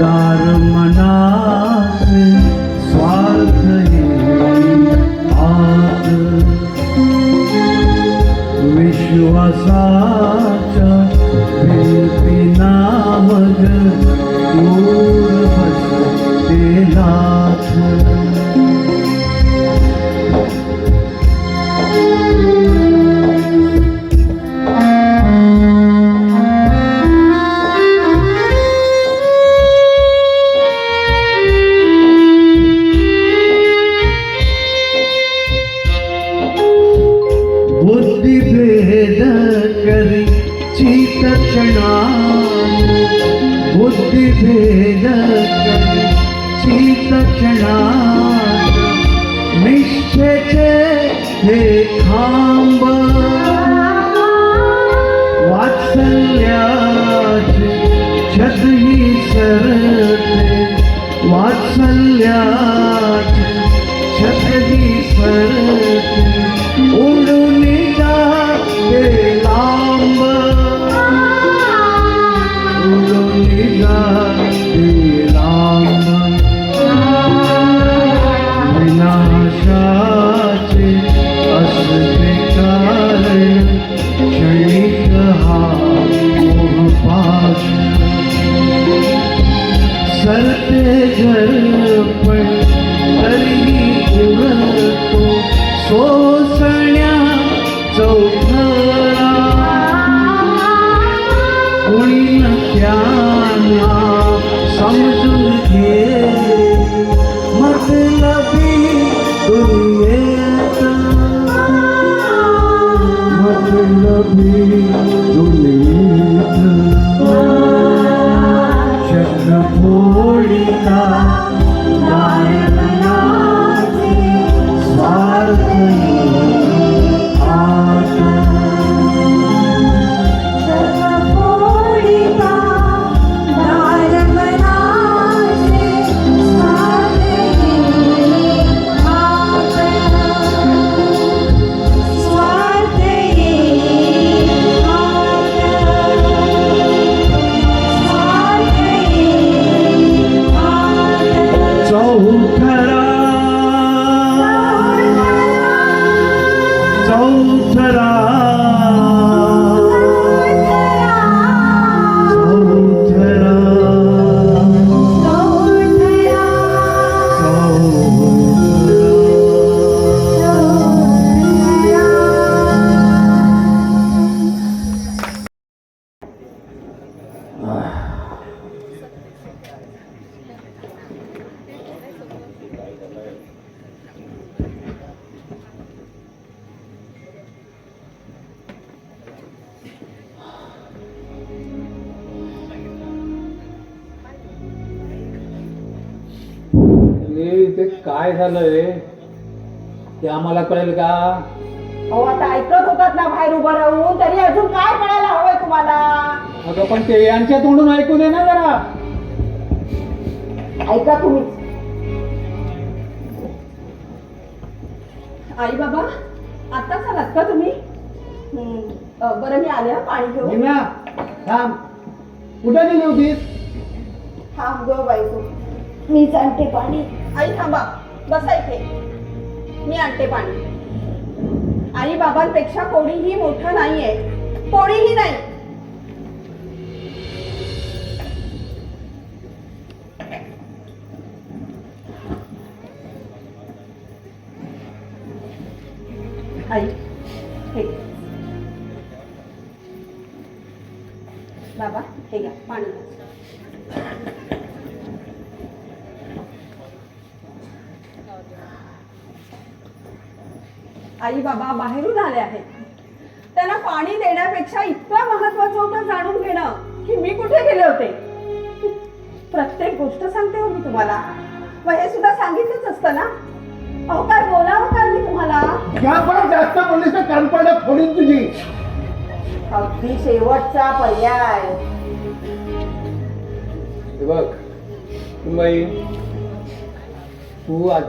दार मनाचे स्वार्थ आत विश्वासाच्या भिंतीना मग दूर बसते नाथ बुद्धिभेद करी चितक्षणा बुद्धिभेद करी चितक्षणा निष्ठेचे हे खांब वात्सल्याचे छतही सरते वात्सल्याचे छतही सरते उडून जाते लांब उडून जाते लांब विनाशाचे असते कारण क्षणिक हा मोहपाश सरते झरपण तरीही उरतो सोसण्या चौथरा कोणी त्यांना समजून घे मतलबी दुनियेत मतलबी दुनियेत चक्र फोडिता दायनाचे स्वार्थ ते काय झालंय ते आम्हाला कळेल का? अहो आता ऐकत होतात ना बाहेर उभं राहून, तरी अजून काय कळायला हवंय तुम्हाला? अगं पण ते यांच्या तोंडून ऐकू दे ना जरा. ऐका तुम्ही. आई बाबा आत्ताच आलात का तुम्ही? बरं मी आले पाणी घेऊन. निम्या थांब, कुठे गेली होतीस? थांब ग बाई तू, मीच आणते पाणी. आई थांबा, बसा इथे, मी आणते पाणी. आई बाबांपेक्षा कोणीही मोठं नाहीये, कोणीही नाही. आई हे बाबा हे घ्या पाणी. आई बाबा बाहेरून आले आहेत, त्यांना पाणी देण्यापेक्षा इतकं महत्वाचं होतं जाणून घेणं की मी कुठे गेले होते. प्रत्येक गोष्ट सांगते हो मी तुम्हाला, मग हे सुद्धा सांगितलंच असतं ना. अहो काय बोलावं काय मी तुम्हाला? जास्त बोललीस तर कानपडा फोडीन तुझी. अगदी शेवटचा पर्याय. बघ बाई, तू आज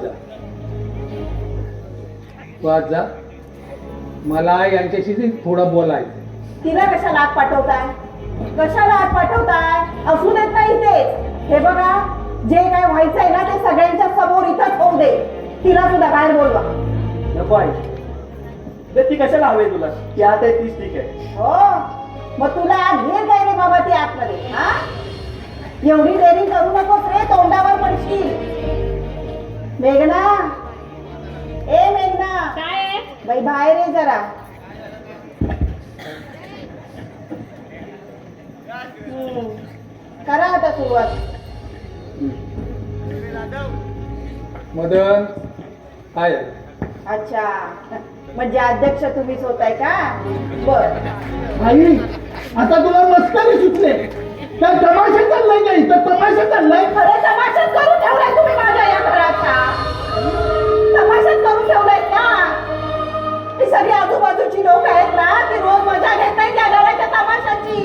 जा, मला यांच्याशी थोडं बोलायचं. तिला कशाला आत पाठवताय? कशाला आत पाठवताय? अहो तिला सुद्धा बाहेर बोलवा. नको आई, तर ती कशाला हवे तुला? ती आत आहे तीच ठीक आहे. हो, मग तुला घेर काय रे बाबा ती आतमध्ये? हा, एवढी डेअरिंग करू नकोस रे, तोंडावर पडशील. मेघना, ए मेघना, काय बाई बाहेर ये जरा. करा आता सुरुवात. मदन काय आहे? अच्छा, म्हणजे अध्यक्ष तुम्हीच होताय का? बर. आई आता तुला मस्करी सुचले काय? तमाशा चाललाय का इथं? तमाशा चाललाय? खरं तमाशाच करून ठेवलाय तुम्ही माझ्या या घराचा. तमाशाच करून ठेवलाय ना. ही सगळी आजूबाजूची लोक आहेत ना, ती रोज मजा घेत नाही त्या घराच्या तमाशाची.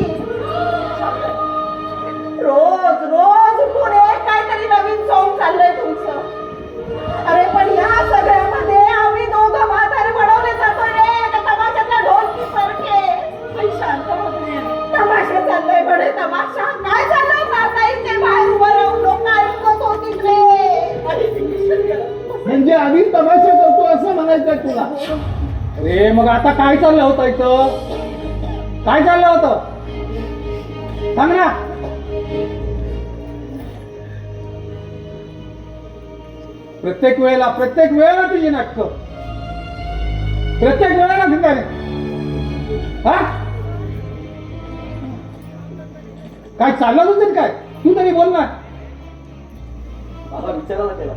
रोज रोज पुढे काहीतरी नवीन सॉंग चाललंय तुमचं. अरे पण या सगळ्यामध्ये आम्ही दोघं म्हातारे बनवले जातोय रे, त्या तमाशातल्या ढोलकी सारखे. शांत होते. तमाशा चाललाय बडे, तमाशा काय चाललंय? माताईचे बाहेर उभं राहून लोक ऐकत होती रे. म्हणजे आम्ही तमाशा करतो असं म्हणायचं तुला? अरे मग आता काय चाललं होतं इथं? काय चाललं होतं सांग ना. प्रत्येक वेळेला तुझी नाटकं, प्रत्येक वेळेला भिंगारे. हा, काय चाललं होतं काय? तू तरी बोल ना. बाबा विचारायला त्याला.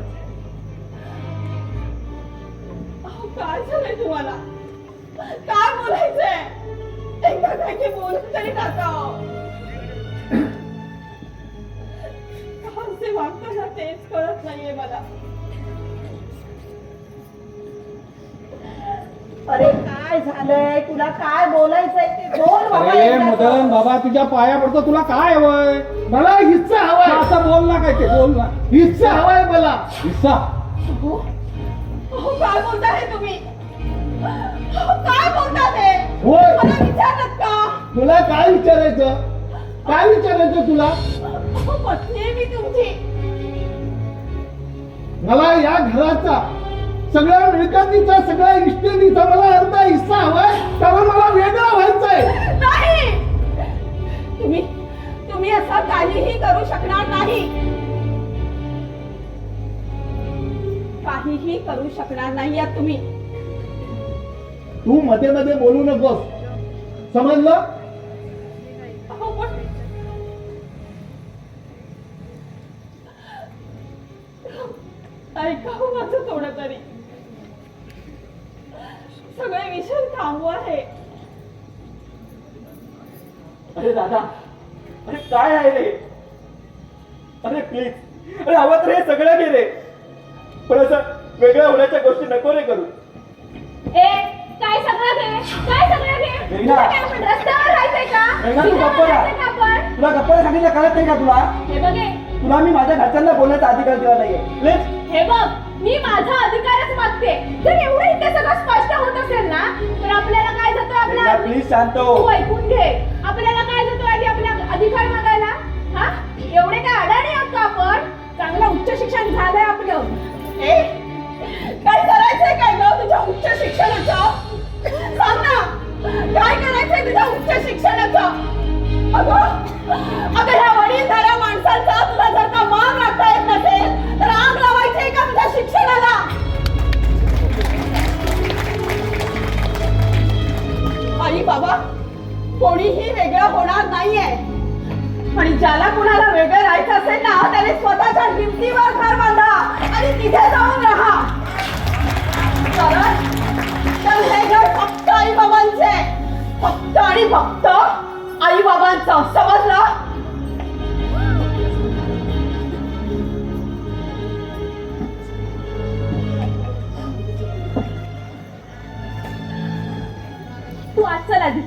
काय झालंय तुम्हाला? काय बोलायचंय? एकदा काही बोलून तरी टाका. कसे वागताना तेच कळत नाहीये मला. अरे काय झालंय? तुला काय बोलायचंय ते बोल बाबा. अरे एकदा मदन तर. बाबा तुझ्या पाया पडतो, तुला काय हवंय? मला हिस्सा हवाय. असं बोल ना, काय ते बोल ना. हिस्सा हवाय मला. हिस्सा? अहो, काय बोलताय तुम्ही? अहो, काय बोलता ते? होय. मला विचारलं का? तुला काय विचारायचं? काय विचारायचं तुला? अहो, पत्नी आहे मी तुमची. मला या घराचा, सगळ्या मिळकतीचा, सगळ्या इस्टेटीचा मला अर्धा हिस्सा हवाय, कारण मला वेगळा व्हायचंय. नाही, तुम्ही असं काहीही करू शकणार नाही. काहीही करू शकणार नाही आहात तुम्ही. तू मध्ये मध्ये बोलू नकोस, समजलं? अहो, पण ऐकावं माझं थोडं तरी. सगळे विषय थांबू आहे. अरे दादा, अरे काय आहे रे? अरे प्लीज, अरे हवं तर हे सगळं घे रे, पण असं वेगळ्या होण्याच्या गोष्टी नको रे करू. ए काय सगळं घे, काय सगळं घे? मेघना. तुला काय आपण रस्त्यावर राहायचंय का? मेघना, तू तिथं गप्प राहा. राहायचंय का आपण? तुला गप्पा सांगितलं कळत नाही का तुला? हे बघे, तुला मी माझ्या घरच्यांना बोलण्याचा अधिकार दिला नाहीये. प्लीज. हे बघ, मी माझा अधिकारच मागते. जर एवढं इथे सगळं स्पष्ट होत असेल ना, तर आपल्याला काय जातं मेघना आपला? प्लीज शांत हो. तू ऐकून घे. आपल्याला काय जातो आधी आपला अधिकार मागायला? हा, एवढे काय अडाणी आहोत का आपण? चांगलं उच्च शिक्षण झालंय आपलं. ए, काय करायचंय काय ग तुझ्या उच्च शिक्षणाचं? सांग ना, काय करायचंय तुझ्या उच्च शिक्षणाचं? अगं ह्या वडीलधाऱ्या माणसांचा तुला जर का मान राखता येत नसेल तर आग लावायची का तुझ्या शिक्षणाला? आई बाबा कोणीही वेगळं होणार नाहीये, आणि ज्याला कुणाला वेगळं राहायचं असेल ना त्याने स्वतःच्या हिमतीवर घर बांधा आणि तिथे जाऊन राहा. तर हे घर फक्त आई बाबांचे, फक्त आणि फक्त आई बाबांचं, समजलं? तू आज चल आधी,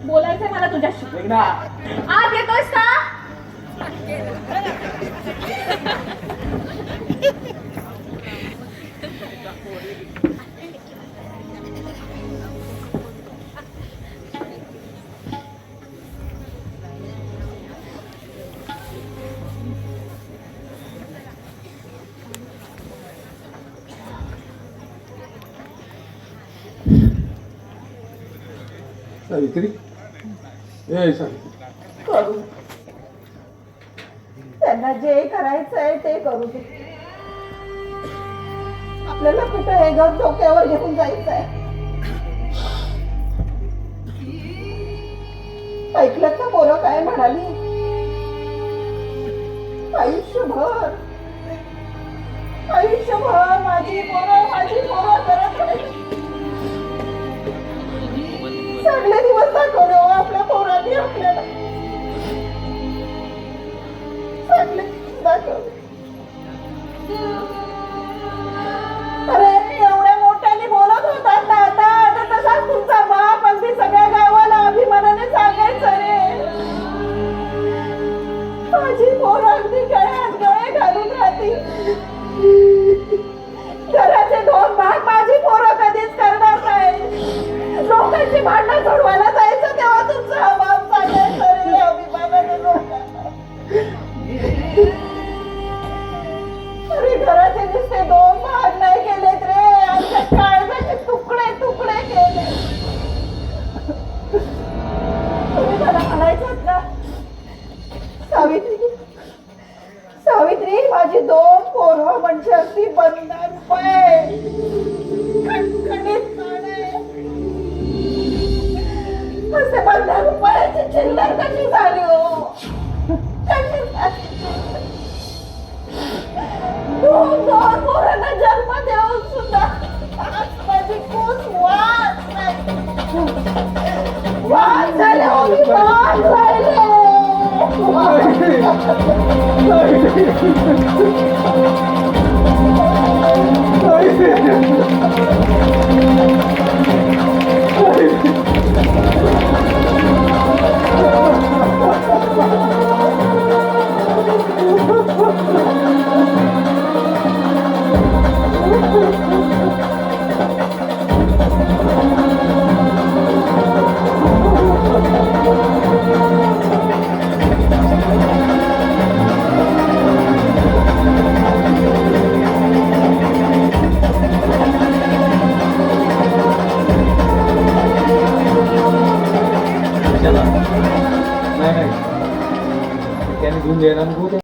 बोलायचंय मला तुझ्याशी. मेघना, आज येतोयस का? सावित्री ए सावित्री करू त्यांना जे करायचंय ते करू दे. आपल्याला कुठं हे घर डोक्यावर घेऊन जायचंय. ऐकलं का पोरं काय म्हणाली? आयुष्यभर माझी पोरं करत राहिली. चांगले दिवस दाखवले हो आपल्या पोरांनी आपल्याला. चांगले दिवस दाखवले. अरे एवढ्या मोठ्याने बोलत होतात ना आता तसाच तुमचा बाप अगदी सगळ्या गावाला अभिमानाने सांगायचं रे. माझी पोरं अगदी गळ्यात गळे घालून राहतील. घराचे 2 भाग माझी पोरं कधीच करणार नाही. लोकांची भांडणं सोडवायला जायचं तेव्हा तुमचा हा बाप सांगायचं रे अभिमानाने लोकांना. अरे घराचे नुसते 2 भाग नाही केलेत रे, आमच्या काळजाचे तुकडे तुकडे केले. तुम्ही मला म्हणायचं ना सावित्री माझी 2 पोरं म्हणजे अगदी बंधन पाय खणखणीत काळे. असे बंधन पायाची चिल्लर कशी झाली हो? कशी झाली? 2 पोरांना जन्म देऊन सुद्धा आज माझी कूस वाद नाही. वाद झाले हो मी वाद राहिले. नाही त्याने घेऊन द्यायला नको.